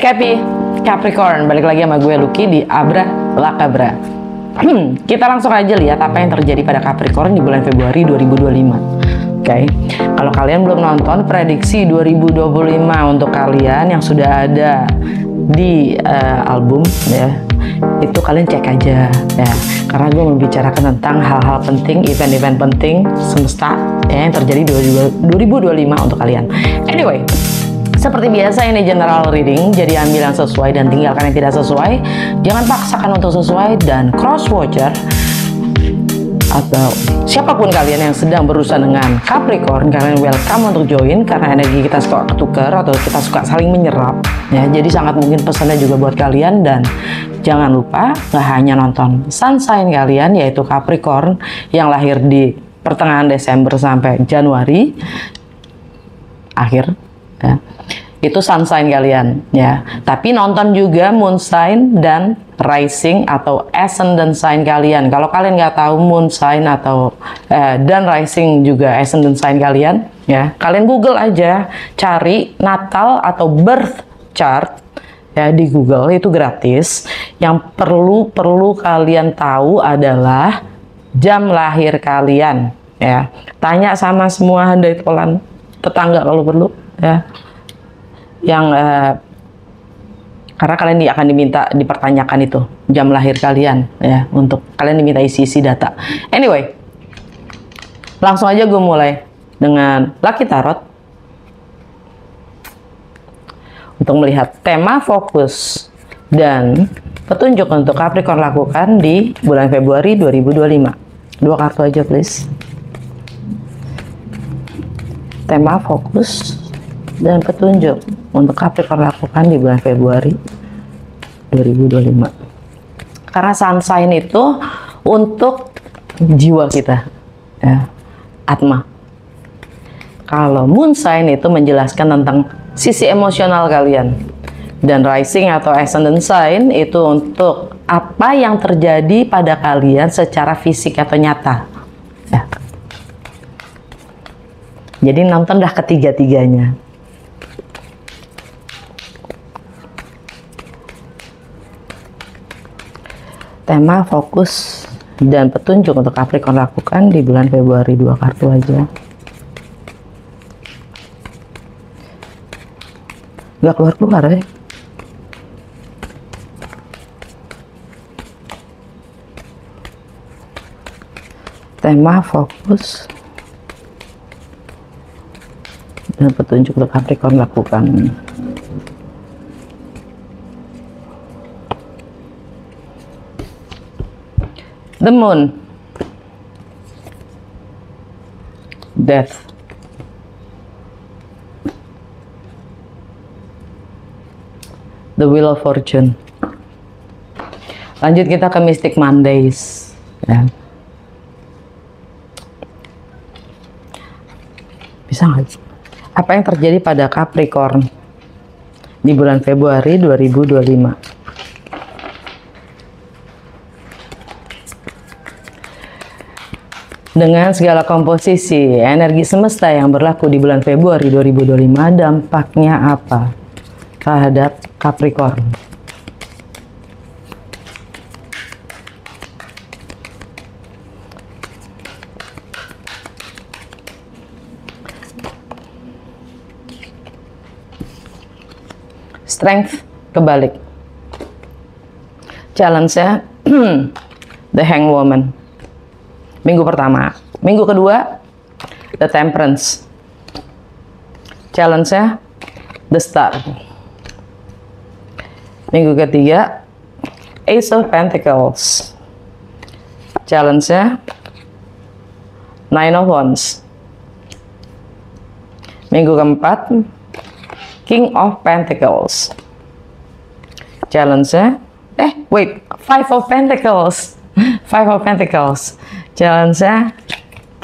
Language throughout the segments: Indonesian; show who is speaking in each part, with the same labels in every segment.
Speaker 1: Capricorn, balik lagi sama gue Lucky di Abra Lakabra. Kita langsung aja lihat apa yang terjadi pada Capricorn di bulan Februari 2025. Oke, kalau kalian belum nonton prediksi 2025 untuk kalian yang sudah ada di album ya, itu kalian cek aja ya, karena gue membicarakan tentang hal-hal penting, event-event penting semesta ya, yang terjadi 2025 untuk kalian. Anyway, seperti biasa ini general reading, jadi ambil yang sesuai dan tinggalkan yang tidak sesuai. Jangan paksakan untuk sesuai, dan cross watcher atau siapapun kalian yang sedang berurusan dengan Capricorn, kalian welcome untuk join karena energi kita suka ketukar atau kita suka saling menyerap ya. Jadi sangat mungkin pesannya juga buat kalian, dan jangan lupa nggak hanya nonton sun sign kalian yaitu Capricorn yang lahir di pertengahan Desember sampai Januari akhir ya, itu sun sign kalian ya, tapi nonton juga moon sign dan rising atau ascendant sign kalian. Kalau kalian nggak tahu moon sign atau dan rising juga ascendant sign kalian ya, kalian Google aja, cari natal atau birth chart ya di Google, itu gratis. Yang perlu kalian tahu adalah jam lahir kalian ya. Tanya sama semua handai tolan tetangga kalau perlu ya, yang karena kalian akan dipertanyakan itu jam lahir kalian ya, untuk kalian diminta isi data. Anyway, langsung aja gue mulai dengan Lucky Tarot untuk melihat tema, fokus, dan petunjuk untuk Capricorn lakukan di bulan Februari 2025. 2 kartu aja please. Tema, fokus, dan petunjuk untuk Capricorn lakukan di bulan Februari 2025. Karena sun sign itu untuk jiwa kita ya, atma. Kalau moon sign itu menjelaskan tentang sisi emosional kalian, dan rising atau ascendant sign itu untuk apa yang terjadi pada kalian secara fisik atau nyata ya. Jadi nonton dah ketiga-tiganya. Tema, fokus, dan petunjuk untuk Capricorn lakukan di bulan Februari. 2 kartu aja. Gak keluar ya. Tema, fokus, dan petunjuk untuk Capricorn lakukan. The Moon, Death, The Wheel of Fortune. Lanjut kita ke Mystic Mondays ya. Bisa nggak? Apa yang terjadi pada Capricorn di bulan Februari 2025? Dengan segala komposisi energi semesta yang berlaku di bulan Februari 2025, dampaknya apa terhadap Capricorn? Strength kebalik. Challenge-nya The Hanged Woman. Minggu pertama. Minggu kedua, The Temperance. Challenge-nya The Star. Minggu ketiga, Ace of Pentacles. Challenge-nya Nine of Wands. Minggu keempat, King of Pentacles. Challenge-nya Five of Pentacles. Five of Pentacles. Challenge-nya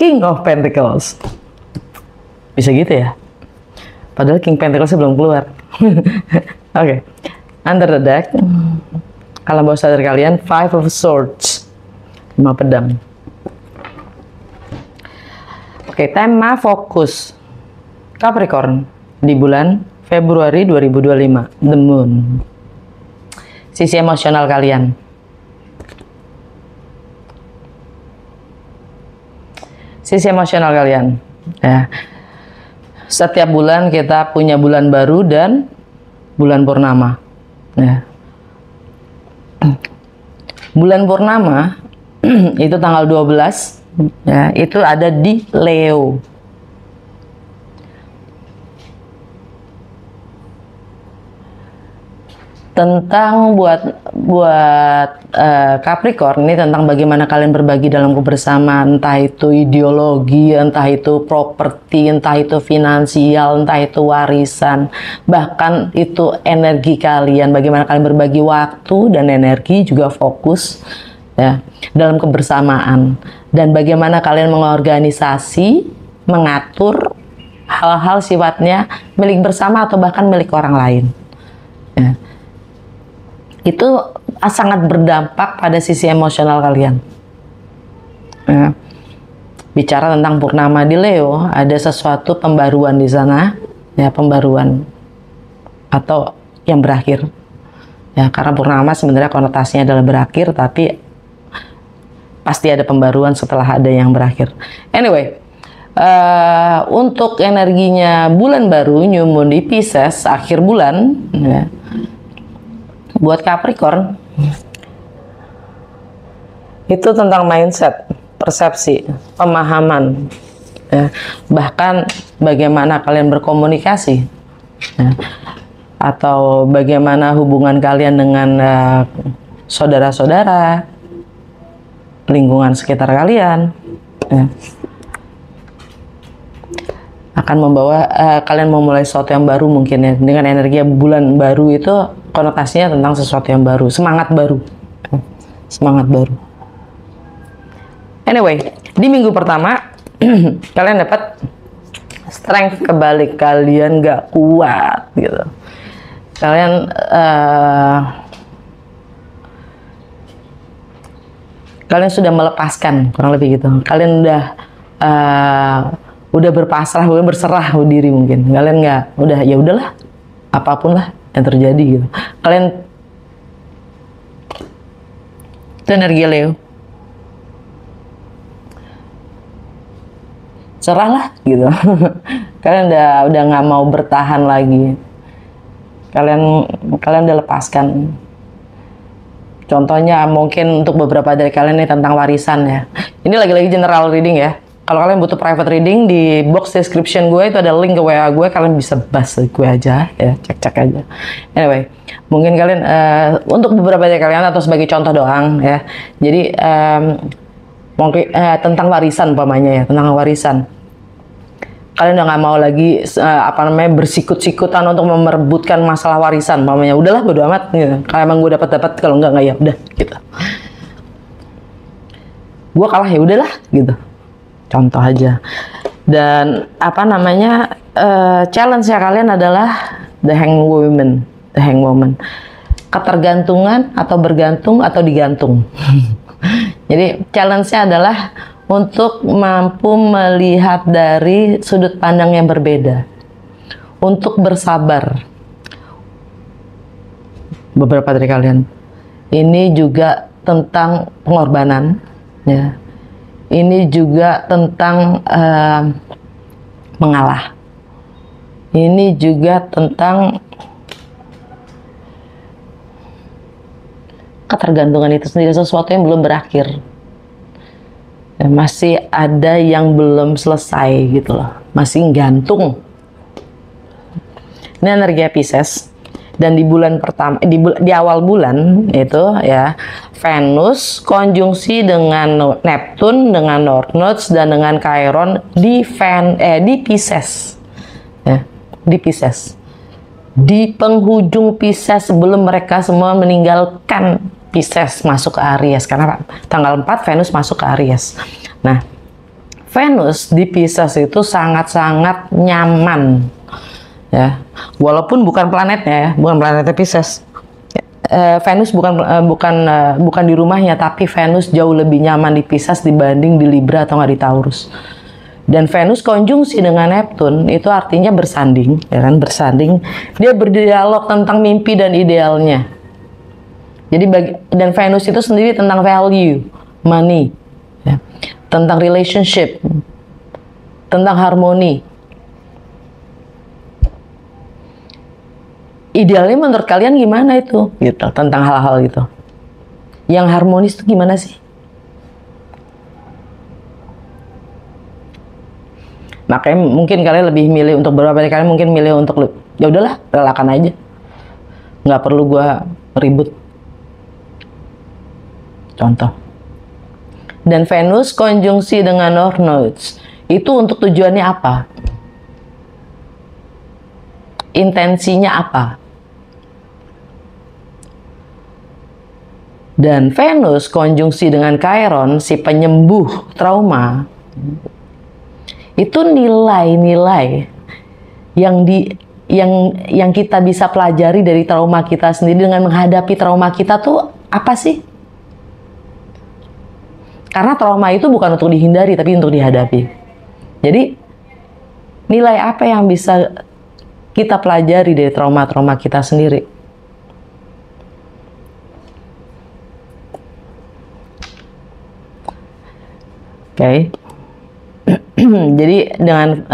Speaker 1: King of Pentacles. Bisa gitu ya? Padahal King Pentacles belum keluar. Oke. Under the deck, alam bawah sadar kalian, Five of Swords. 5 pedang. Oke, tema fokus Capricorn di bulan Februari 2025, The Moon. Sisi emosional kalian. Sisi emosional kalian. Ya. Setiap bulan kita punya bulan baru dan bulan purnama. Ya. Bulan purnama itu tanggal 12, ya, itu ada di Leo. Tentang buat Capricorn ini tentang bagaimana kalian berbagi dalam kebersamaan, entah itu ideologi, entah itu properti, entah itu finansial, entah itu warisan, bahkan itu energi kalian, bagaimana kalian berbagi waktu dan energi, juga fokus ya dalam kebersamaan, dan bagaimana kalian mengorganisasi, mengatur hal-hal sifatnya milik bersama atau bahkan milik orang lain ya. Itu sangat berdampak pada sisi emosional kalian. Ya. Bicara tentang purnama di Leo, ada sesuatu pembaruan di sana, ya, pembaruan atau yang berakhir. Ya, karena purnama sebenarnya konotasinya adalah berakhir, tapi pasti ada pembaruan setelah ada yang berakhir. Anyway, untuk energinya bulan baru New Moon di Pisces akhir bulan, ya, buat Capricorn itu tentang mindset, persepsi, pemahaman, ya, bahkan bagaimana kalian berkomunikasi, ya, atau bagaimana hubungan kalian dengan saudara-saudara, lingkungan sekitar kalian, ya, akan membawa kalian memulai sesuatu yang baru mungkin ya. Dengan energi bulan baru itu konotasinya tentang sesuatu yang baru, semangat baru, semangat baru. Anyway, di minggu pertama kalian dapat strength kebalik, kalian gak kuat gitu. Kalian sudah melepaskan, kurang lebih gitu. Kalian udah berpasrah, udah berserah diri mungkin. Kalian nggak, udah ya udahlah, apapun lah yang terjadi gitu. Kalian itu energi Leo. Serahlah gitu. Kalian udah nggak mau bertahan lagi. Kalian udah lepaskan. Contohnya mungkin untuk beberapa dari kalian ini tentang warisan ya. Ini lagi-lagi general reading ya. Kalau kalian butuh private reading, di box description gue itu ada link ke WA gue, kalian bisa bahas gue aja ya, cek-cek aja. Anyway, mungkin kalian untuk beberapa dari kalian atau sebagai contoh doang ya. Jadi mungkin tentang warisan umpamanya ya, tentang warisan. Kalian udah nggak mau lagi bersikut-sikutan untuk memerebutkan masalah warisan umpamanya. Udahlah, bodo amat gitu. Kalau emang gue dapat, kalau enggak ya udah gitu. Gue kalah ya udahlah gitu. Contoh aja. Dan challenge ya kalian adalah the hang woman, ketergantungan atau bergantung atau digantung. Jadi challenge-nya adalah untuk mampu melihat dari sudut pandang yang berbeda, untuk bersabar. Beberapa dari kalian ini juga tentang pengorbanan ya. Ini juga tentang mengalah. Ini juga tentang ketergantungan itu sendiri, sesuatu yang belum berakhir. Dan masih ada yang belum selesai gitu loh. Masih gantung. Ini energi Pisces. Dan di bulan pertama, di awal bulan itu ya, Venus konjungsi dengan Neptune, dengan North Nodes dan dengan Chiron di Pisces, ya, di Pisces, di penghujung Pisces sebelum mereka semua meninggalkan Pisces masuk ke Aries, karena tanggal 4 Venus masuk ke Aries. Nah, Venus di Pisces itu sangat-sangat nyaman. Ya, walaupun bukan planetnya ya, bukan planetnya Pisces. Venus bukan di rumahnya, tapi Venus jauh lebih nyaman di Pisces dibanding di Libra atau nggak di Taurus. Dan Venus konjungsi dengan Neptun itu artinya bersanding, ya kan, bersanding. Dia berdialog tentang mimpi dan idealnya. Jadi dan Venus itu sendiri tentang value, money, ya, tentang relationship, tentang harmoni. Idealnya menurut kalian gimana itu? Gitu, tentang hal-hal itu. Yang harmonis itu gimana sih? Makanya mungkin kalian lebih milih untuk beberapa dari kalian mungkin milih untuk ya udahlah, relakan aja. Nggak perlu gua ribut. Contoh. Dan Venus konjungsi dengan North Nodes. Itu untuk tujuannya apa? Intensinya apa? Dan Venus konjungsi dengan Chiron, si penyembuh trauma. Itu nilai-nilai yang kita bisa pelajari dari trauma kita sendiri dengan menghadapi trauma kita tuh apa sih? Karena trauma itu bukan untuk dihindari tapi untuk dihadapi. Jadi nilai apa yang bisa kita pelajari dari trauma-trauma kita sendiri? Oke. Jadi dengan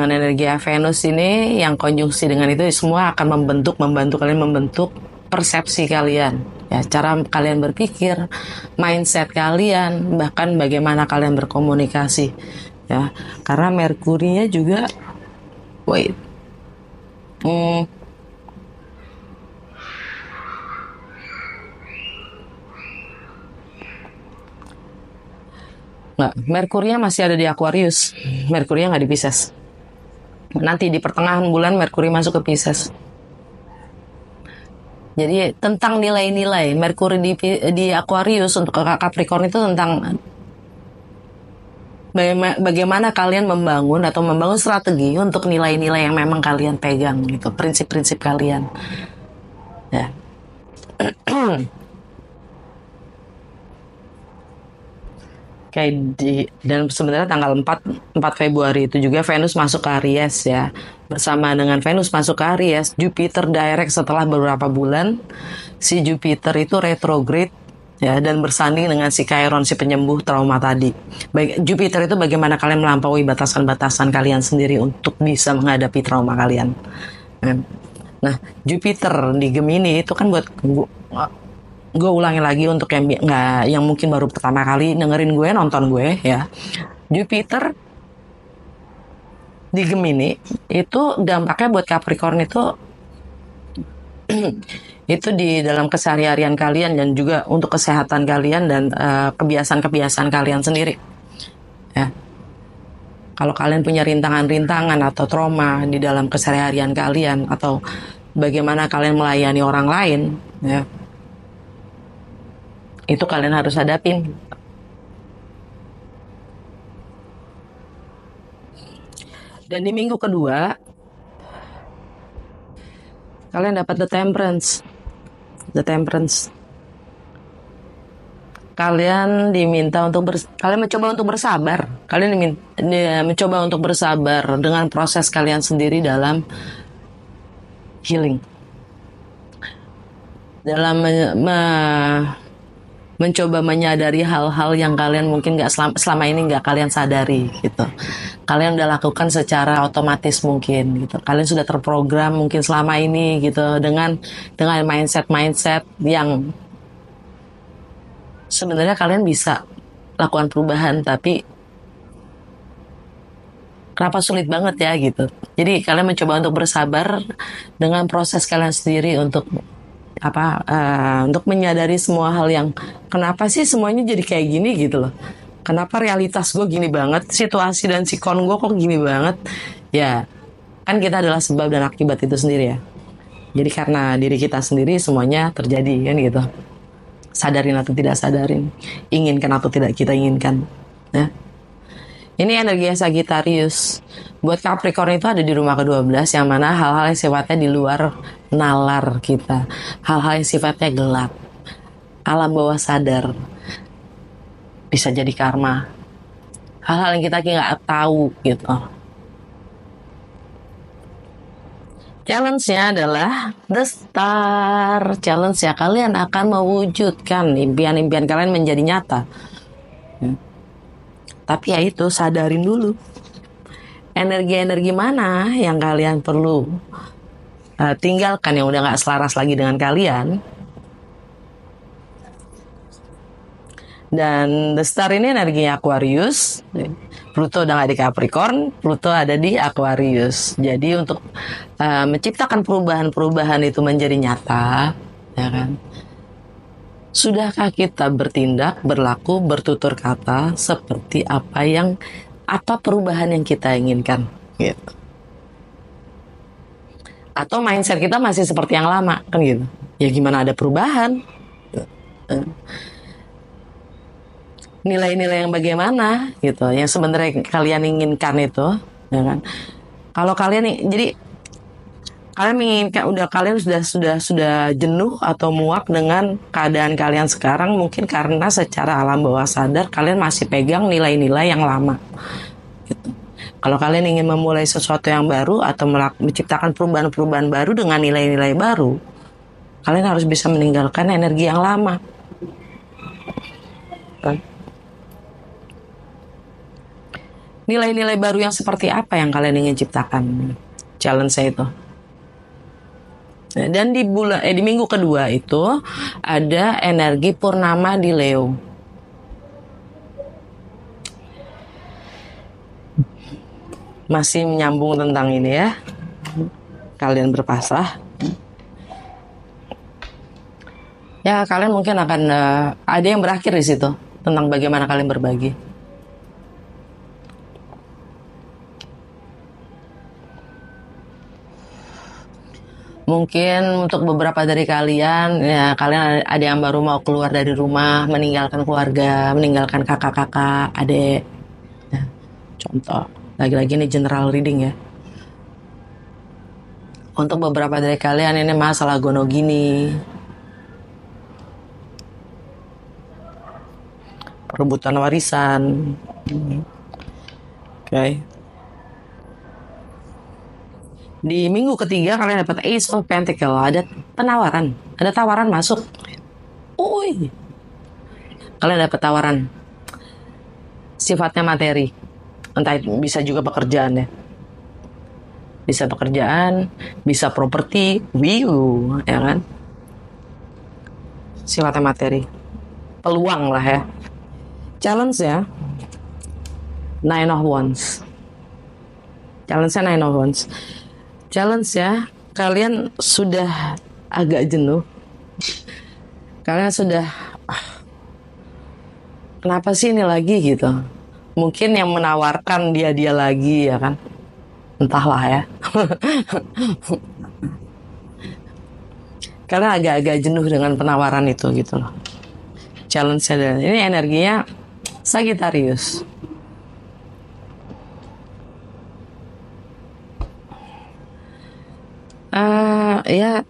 Speaker 1: energi Venus ini yang konjungsi dengan itu semua akan membantu kalian membentuk persepsi kalian, ya, cara kalian berpikir, mindset kalian, bahkan bagaimana kalian berkomunikasi, ya. Karena Merkurinya juga Nggak, Merkurinya masih ada di Aquarius. Merkurinya nggak di Pisces. Nanti di pertengahan bulan Merkuri masuk ke Pisces. Jadi tentang nilai-nilai Merkuri di Aquarius untuk Capricorn itu tentang bagaimana kalian membangun strategi untuk nilai-nilai yang memang kalian pegang gitu, prinsip-prinsip kalian. Ya. Dan sebenarnya tanggal 4 Februari itu juga Venus masuk ke Aries, ya. Bersama dengan Venus masuk ke Aries, Jupiter direct setelah beberapa bulan. Si Jupiter itu retrograde, ya, dan bersanding dengan si Chiron, si penyembuh trauma tadi. Jupiter itu bagaimana kalian melampaui batasan-batasan kalian sendiri untuk bisa menghadapi trauma kalian. Nah, Jupiter di Gemini itu kan buat gue ulangi lagi untuk yang mungkin baru pertama kali dengerin gue, nonton gue, ya. Jupiter di Gemini itu dampaknya buat Capricorn itu itu di dalam keseharian kalian dan juga untuk kesehatan kalian dan kebiasaan-kebiasaan kalian sendiri, ya. Kalau kalian punya rintangan-rintangan atau trauma di dalam keseharian kalian atau bagaimana kalian melayani orang lain, ya, itu kalian harus hadapin. Dan di minggu kedua kalian dapat The Temperance. Kalian diminta untuk kalian mencoba untuk bersabar. Kalian mencoba untuk bersabar dengan proses kalian sendiri dalam healing. Dalam mencoba menyadari hal-hal yang kalian mungkin selama ini nggak kalian sadari gitu. Kalian udah lakukan secara otomatis mungkin gitu. Kalian sudah terprogram mungkin selama ini gitu dengan mindset yang sebenarnya kalian bisa lakukan perubahan, tapi kenapa sulit banget ya gitu. Jadi kalian mencoba untuk bersabar dengan proses kalian sendiri untuk untuk menyadari semua hal yang kenapa sih semuanya jadi kayak gini gitu loh. Kenapa realitas gue gini banget, situasi dan sikon gue kok gini banget. Ya, kan kita adalah sebab dan akibat itu sendiri, ya. Jadi karena diri kita sendiri semuanya terjadi kan gitu. Sadarin atau tidak sadarin, inginkan atau tidak kita inginkan, ya. Ini energi Sagittarius. Buat Capricorn itu ada di rumah ke-12 yang mana hal-hal yang sifatnya di luar nalar kita. Hal-hal yang sifatnya gelap. Alam bawah sadar. Bisa jadi karma. hal-hal yang kita nggak tahu gitu. Challenge-nya adalah The Star. Challenge-nya kalian akan mewujudkan impian-impian kalian menjadi nyata. Tapi ya itu, sadarin dulu energi-energi mana yang kalian perlu tinggalkan, yang udah gak selaras lagi dengan kalian. Dan The Star ini energinya Aquarius. Pluto udah gak di Capricorn, Pluto ada di Aquarius. Jadi untuk menciptakan perubahan-perubahan itu menjadi nyata, ya kan? Sudahkah kita bertindak, berlaku, bertutur kata seperti apa perubahan yang kita inginkan, gitu? Atau mindset kita masih seperti yang lama, kan gitu? Ya gimana ada perubahan? Nilai-nilai yang bagaimana, gitu? Yang sebenarnya kalian inginkan itu, ya kan? Kalau kalian jadi kalian menginginkan, kalian sudah jenuh atau muak dengan keadaan kalian sekarang, mungkin karena secara alam bawah sadar kalian masih pegang nilai-nilai yang lama gitu. Kalau kalian ingin memulai sesuatu yang baru atau menciptakan perubahan-perubahan baru dengan nilai-nilai baru, kalian harus bisa meninggalkan energi yang lama. Nilai-nilai baru yang seperti apa yang kalian ingin ciptakan? Challenge saya itu. Dan di minggu kedua itu ada energi purnama di Leo. Masih menyambung tentang ini ya. Kalian berpasrah. Ya, kalian mungkin akan ada yang berakhir di situ tentang bagaimana kalian berbagi. Mungkin untuk beberapa dari kalian, ya kalian ada yang baru mau keluar dari rumah, meninggalkan keluarga, meninggalkan kakak-kakak, adik. Ya, contoh, lagi-lagi ini general reading ya. Untuk beberapa dari kalian ini masalah gonogini, perebutan warisan. Oke. Di minggu ketiga kalian dapat Ace of Pentacle, ada penawaran, ada tawaran masuk. Uy. Kalian dapat tawaran. Sifatnya materi. Entah itu bisa juga pekerjaan ya. Bisa pekerjaan, bisa properti, ya kan? Sifatnya materi. Peluang lah ya. Challenge ya. Nine of Wands. Challenge-nya Nine of Wands. Challenge ya, kalian sudah agak jenuh. Kalian sudah, kenapa sih ini lagi gitu? Mungkin yang menawarkan dia lagi ya kan? Entahlah ya. Kalian agak-agak jenuh dengan penawaran itu gitu loh. Challenge-nya, ini energinya Sagittarius. Ya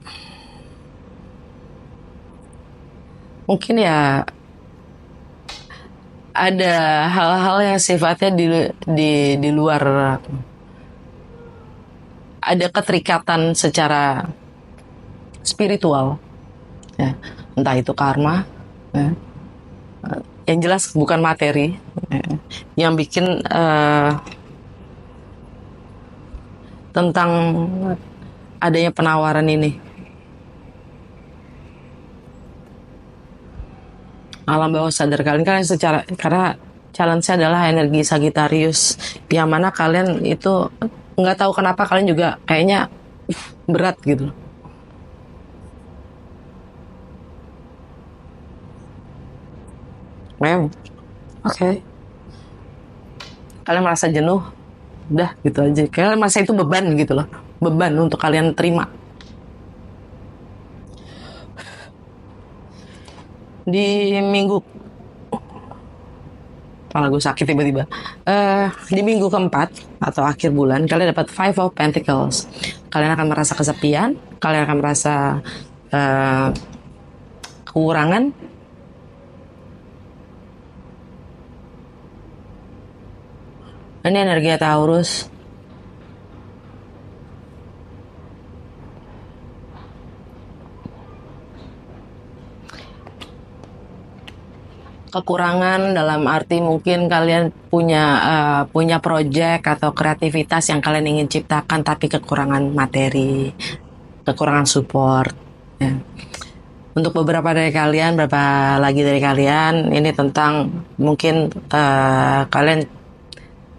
Speaker 1: mungkin ya ada hal-hal yang sifatnya di luar, ada keterikatan secara spiritual ya, entah itu karma ya. Yang jelas bukan materi ya, yang bikin tentang adanya penawaran ini. Alam bawah sadar kalian karena challenge-nya adalah energi Sagittarius, yang mana kalian itu nggak tahu kenapa kalian juga kayaknya berat gitu. Oke. Kalian merasa jenuh, udah gitu aja. Kalian merasa itu beban gitu loh. Beban untuk kalian terima. Di minggu, malah gue sakit tiba-tiba. Di minggu keempat atau akhir bulan, kalian dapat Five of Pentacles. Kalian akan merasa kesepian, kalian akan merasa kekurangan. Ini energi Taurus. Kekurangan dalam arti mungkin kalian punya project atau kreativitas yang kalian ingin ciptakan tapi kekurangan materi, kekurangan support. Ya. Untuk beberapa dari kalian, berapa lagi dari kalian, ini tentang mungkin kalian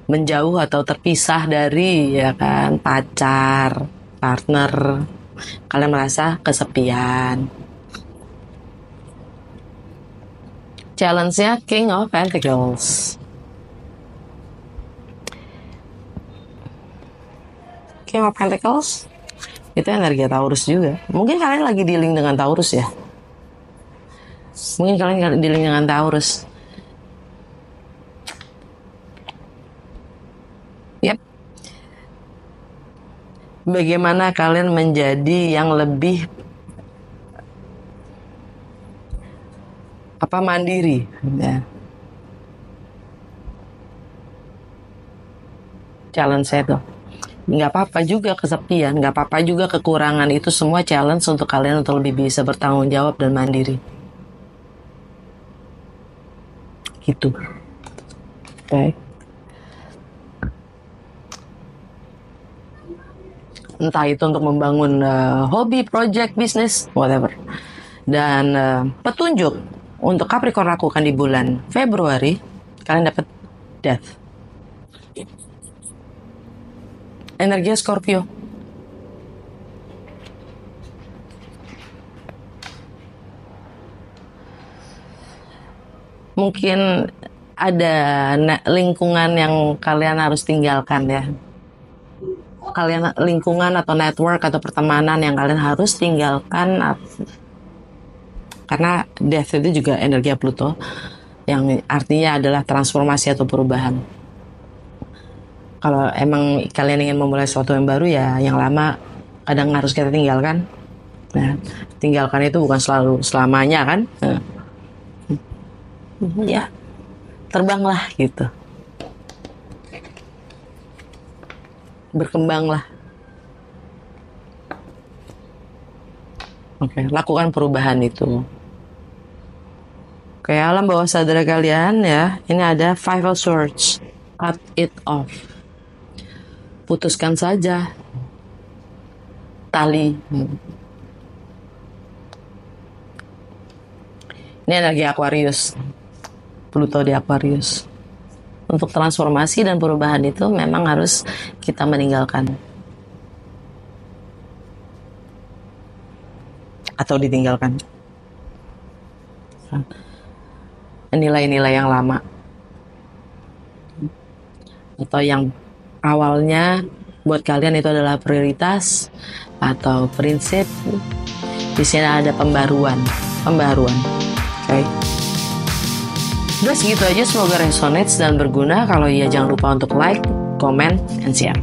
Speaker 1: menjauh atau terpisah dari ya kan pacar, partner, kalian merasa kesepian. Challenge-nya King of Pentacles. King of Pentacles itu energi Taurus juga. Mungkin kalian lagi dealing dengan Taurus ya. Mungkin kalian dealing dengan Taurus. Yep. Bagaimana kalian menjadi yang lebih mandiri ya. Challenge saya tuh nggak apa-apa juga kesepian, nggak apa-apa juga kekurangan, itu semua challenge untuk kalian untuk lebih bisa bertanggung jawab dan mandiri gitu. Oke. Entah itu untuk membangun hobi, project, bisnis, whatever. Dan petunjuk untuk Capricorn lakukan di bulan Februari, kalian dapat Death. Energi Scorpio. Mungkin ada lingkungan yang kalian harus tinggalkan ya. Kalian lingkungan atau network atau pertemanan yang kalian harus tinggalkan. Karena Death itu juga energi Pluto yang artinya adalah transformasi atau perubahan. Kalau emang kalian ingin memulai sesuatu yang baru ya, yang lama kadang harus kita tinggalkan. Nah, tinggalkan itu bukan selalu selamanya kan. Ya, terbanglah gitu. Berkembanglah. Oke, lakukan perubahan itu. Oke, alam bawah sadar kalian ya. Ini ada Five of Swords. Cut it off. Putuskan saja tali. Ini energi Aquarius. Pluto di Aquarius. Untuk transformasi dan perubahan itu memang harus kita meninggalkan. Atau ditinggalkan. Nilai-nilai yang lama atau yang awalnya buat kalian itu adalah prioritas atau prinsip, di sini ada pembaruan. Oke. Udah segitu aja, semoga resonate dan berguna. Kalau iya jangan lupa untuk like, comment, and share.